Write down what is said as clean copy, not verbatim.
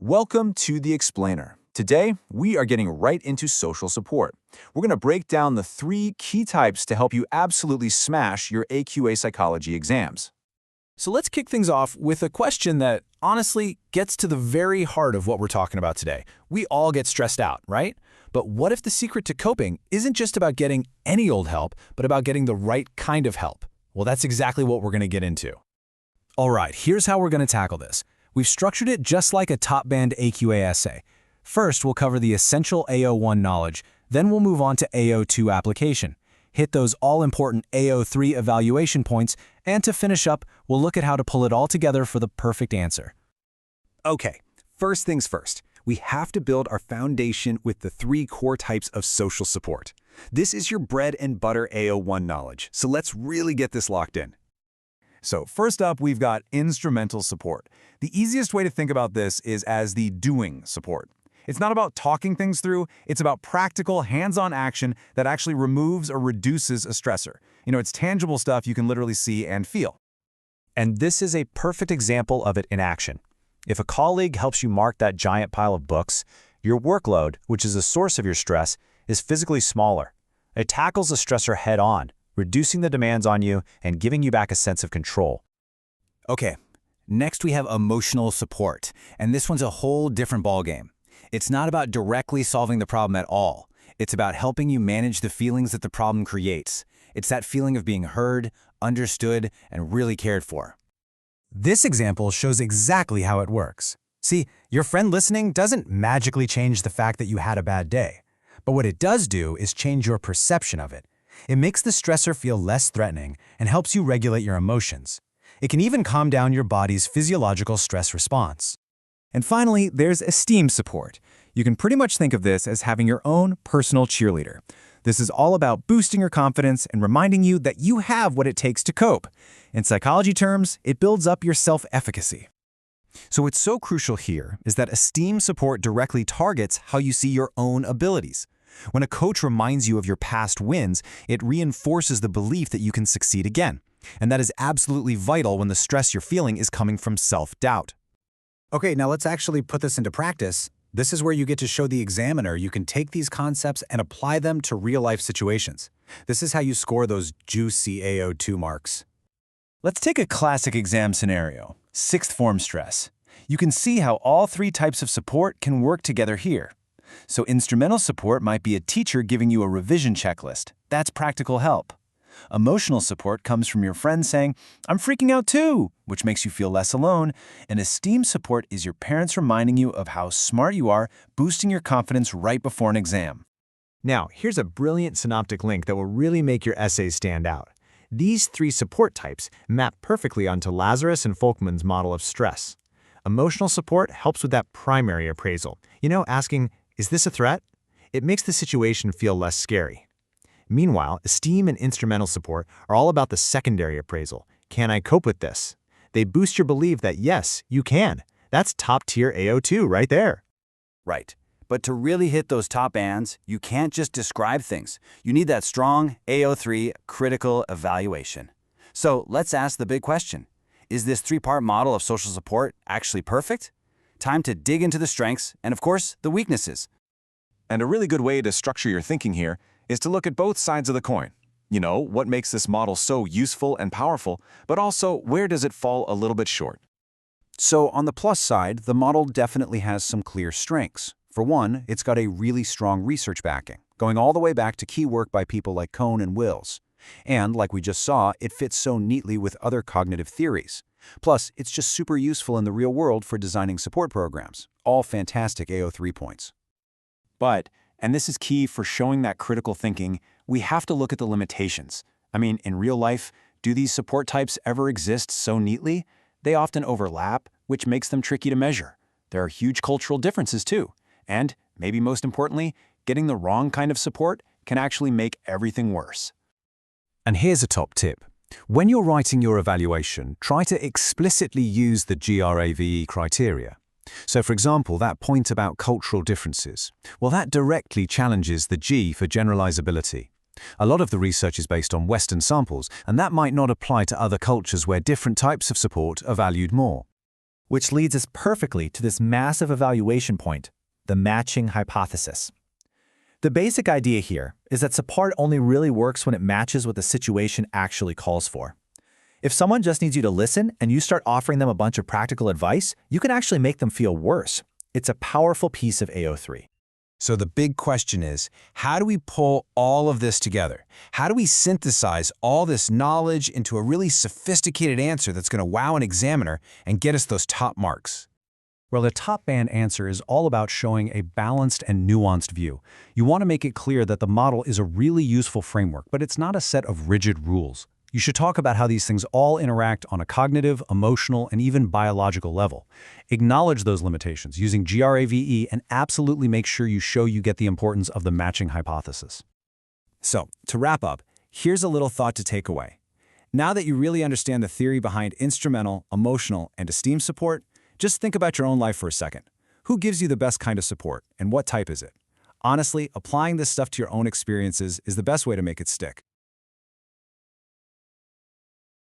Welcome to The Explainer. Today, we are getting right into social support. We're going to break down the 3 key types to help you absolutely smash your AQA psychology exams. So let's kick things off with a question that honestly gets to the very heart of what we're talking about today. We all get stressed out, right? But what if the secret to coping isn't just about getting any old help, but about getting the right kind of help? Well, that's exactly what we're going to get into. All right, here's how we're going to tackle this. We've structured it just like a top-band AQA essay. First, we'll cover the essential AO1 knowledge, then we'll move on to AO2 application, hit those all-important AO3 evaluation points, and to finish up, we'll look at how to pull it all together for the perfect answer. Okay, first things first. We have to build our foundation with the 3 core types of social support. This is your bread and butter AO1 knowledge, so let's really get this locked in. So first up, we've got instrumental support. The easiest way to think about this is as the doing support. It's not about talking things through, it's about practical, hands-on action that actually removes or reduces a stressor. It's tangible stuff you can literally see and feel. And this is a perfect example of it in action. If a colleague helps you mark that giant pile of books, your workload, which is the source of your stress, is physically smaller. It tackles the stressor head-on, reducing the demands on you and giving you back a sense of control. Okay, next we have emotional support, and this one's a whole different ballgame. It's not about directly solving the problem at all. It's about helping you manage the feelings that the problem creates. It's that feeling of being heard, understood, and really cared for. This example shows exactly how it works. See, your friend listening doesn't magically change the fact that you had a bad day. But what it does do is change your perception of it. It makes the stressor feel less threatening and helps you regulate your emotions. It can even calm down your body's physiological stress response. And finally, there's esteem support. You can pretty much think of this as having your own personal cheerleader. This is all about boosting your confidence and reminding you that you have what it takes to cope. In psychology terms, it builds up your self-efficacy. So what's so crucial here is that esteem support directly targets how you see your own abilities. When a coach reminds you of your past wins, it reinforces the belief that you can succeed again. And that is absolutely vital when the stress you're feeling is coming from self-doubt. Okay, now let's actually put this into practice. This is where you get to show the examiner you can take these concepts and apply them to real-life situations. This is how you score those juicy AO2 marks. Let's take a classic exam scenario, 6th form stress. You can see how all 3 types of support can work together here. So instrumental support might be a teacher giving you a revision checklist. That's practical help. Emotional support comes from your friend saying, "I'm freaking out too," which makes you feel less alone. And esteem support is your parents reminding you of how smart you are, boosting your confidence right before an exam. Now, here's a brilliant synoptic link that will really make your essays stand out. These 3 support types map perfectly onto Lazarus and Folkman's model of stress. Emotional support helps with that primary appraisal. Asking, "Is this a threat?" It makes the situation feel less scary. Meanwhile, esteem and instrumental support are all about the secondary appraisal. Can I cope with this? They boost your belief that yes, you can. That's top-tier AO2 right there. Right. But to really hit those top bands, you can't just describe things. You need that strong AO3 critical evaluation. So let's ask the big question. Is this 3-part model of social support actually perfect? Time to dig into the strengths and, of course, the weaknesses. And a really good way to structure your thinking here is to look at both sides of the coin. What makes this model so useful and powerful, but also where does it fall a little bit short? So on the plus side, the model definitely has some clear strengths. For one, it's got a really strong research backing, going all the way back to key work by people like Cohn and Wills. And like we just saw, it fits so neatly with other cognitive theories. Plus, it's just super useful in the real world for designing support programs. All fantastic AO3 points. But, and this is key for showing that critical thinking, we have to look at the limitations. In real life, do these support types ever exist so neatly? They often overlap, which makes them tricky to measure. There are huge cultural differences too. And, maybe most importantly, getting the wrong kind of support can actually make everything worse. And here's a top tip. When you're writing your evaluation, try to explicitly use the GRAVE criteria. So for example, that point about cultural differences, well, that directly challenges the G for generalizability. A lot of the research is based on Western samples, and that might not apply to other cultures where different types of support are valued more. Which leads us perfectly to this massive evaluation point, the matching hypothesis. The basic idea here is that support only really works when it matches what the situation actually calls for. If someone just needs you to listen and you start offering them a bunch of practical advice, you can actually make them feel worse. It's a powerful piece of AO3. So the big question is, how do we pull all of this together? How do we synthesize all this knowledge into a really sophisticated answer that's going to wow an examiner and get us those top marks? Well, the top band answer is all about showing a balanced and nuanced view. You want to make it clear that the model is a really useful framework, but it's not a set of rigid rules. You should talk about how these things all interact on a cognitive, emotional, and even biological level. Acknowledge those limitations using GRAVE and absolutely make sure you show you get the importance of the matching hypothesis. So, to wrap up, here's a little thought to take away. Now that you really understand the theory behind instrumental, emotional, and esteem support, just think about your own life for a second. Who gives you the best kind of support, and what type is it? Honestly, applying this stuff to your own experiences is the best way to make it stick.